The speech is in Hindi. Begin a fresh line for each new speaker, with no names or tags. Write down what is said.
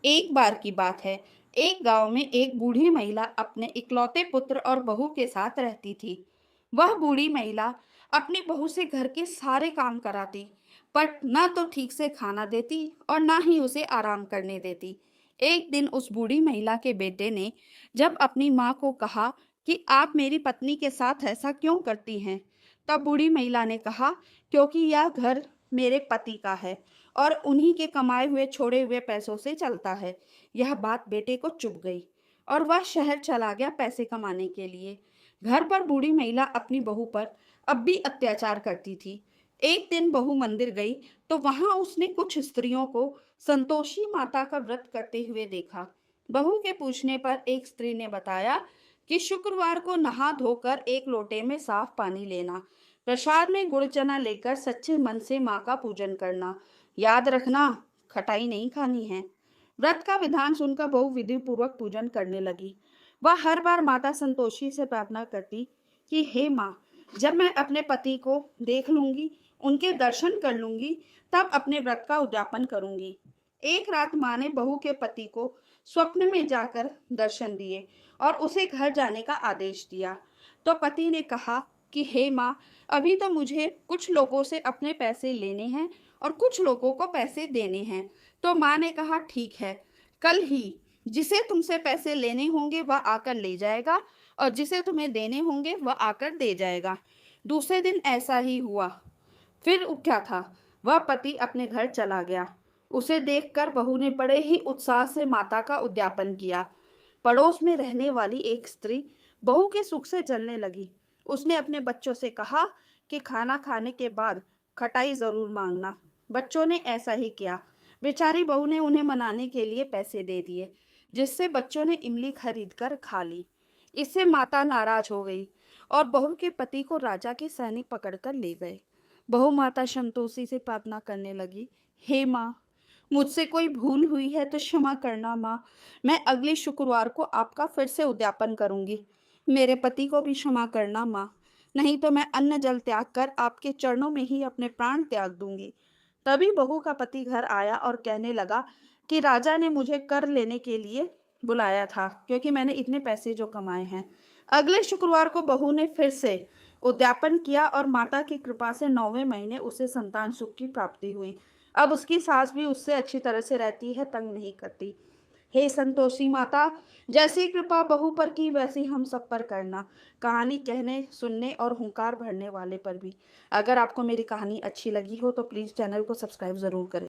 एक बार की बात है, एक गांव में एक बूढ़ी महिला अपने इकलौते पुत्र और बहू के साथ रहती थी। वह बूढ़ी महिला अपनी बहू से घर के सारे काम कराती, पर न तो ठीक से खाना देती और ना ही उसे आराम करने देती। एक दिन उस बूढ़ी महिला के बेटे ने जब अपनी माँ को कहा कि आप मेरी पत्नी के साथ ऐसा क्यों करती हैं, तब बूढ़ी महिला ने कहा, क्योंकि यह घर मेरे पति का है और उन्हीं के कमाए हुए छोड़े हुए पैसों से चलता है। यह बात बेटे को चुभ गई और वह शहर चला गया पैसे कमाने के लिए। घर पर बूढ़ी महिला अपनी बहू पर अब भी अत्याचार करती थी। एक दिन बहू मंदिर गई तो वहां उसने कुछ स्त्रियों को संतोषी माता का व्रत करते हुए देखा। बहू के पूछने पर एक स्त्री ने बताया कि शुक्रवार को नहा धोकर एक लोटे में साफ पानी लेना, प्रसाद में गुड़ चना लेकर सच्चे मन से माँ का पूजन करना, याद रखना खटाई नहीं खानी है। व्रत का विधान सुनकर बहू विधि पूर्वक पूजन करने लगी। वह हर बार माता संतोषी से प्रार्थना करती कि हे माँ, जब मैं अपने पति को देख लूंगी, उनके दर्शन कर लूंगी, तब अपने व्रत का उद्यापन करूंगी। एक रात माँ ने बहू के पति को स्वप्न में जाकर दर्शन दिए और उसे घर जाने का आदेश दिया। तो पति ने कहा कि हे माँ, अभी तो मुझे कुछ लोगों से अपने पैसे लेने हैं और कुछ लोगों को पैसे देने हैं। तो माँ ने कहा ठीक है, कल ही जिसे तुमसे पैसे लेने होंगे वह आकर ले जाएगा और जिसे तुम्हें देने होंगे वह आकर दे जाएगा। दूसरे दिन ऐसा ही हुआ। फिर क्या था, वह पति अपने घर चला गया। उसे देखकर बहू ने बड़े ही उत्साह से माता का उद्यापन किया। पड़ोस में रहने वाली एक स्त्री बहू के सुख से जलने लगी। उसने अपने बच्चों से कहा कि खाना खाने के बाद खटाई जरूर मांगना। बच्चों ने ऐसा ही किया। बेचारी बहू ने उन्हें मनाने के लिए पैसे दे दिए, जिससे बच्चों ने इमली खरीद कर खा ली। इससे माता नाराज हो गई और बहू के पति को राजा के सैनिक पकड़कर ले गए। बहू माता संतोषी से प्रार्थना करने लगी, हे माँ, मुझसे कोई भूल हुई है तो क्षमा करना माँ। मैं अगले शुक्रवार को आपका फिर से उद्यापन करूंगी। मेरे पति को भी क्षमा करना माँ, नहीं तो मैं अन्न जल त्याग कर आपके चरणों में ही अपने प्राण त्याग दूंगी। तभी बहू का पति घर आया और कहने लगा कि राजा ने मुझे कर लेने के लिए बुलाया था, क्योंकि मैंने इतने पैसे जो कमाए हैं। अगले शुक्रवार को बहू ने फिर से उद्यापन किया और माता की कृपा से 9वें महीने उसे संतान सुख की प्राप्ति हुई। अब उसकी सास भी उससे अच्छी तरह से रहती है, तंग नहीं करती। हे संतोषी माता, जैसी कृपा बहू पर की वैसी हम सब पर करना, कहानी कहने सुनने और हुंकार भरने वाले पर भी। अगर आपको मेरी कहानी अच्छी लगी हो तो प्लीज़ चैनल को सब्सक्राइब ज़रूर करें।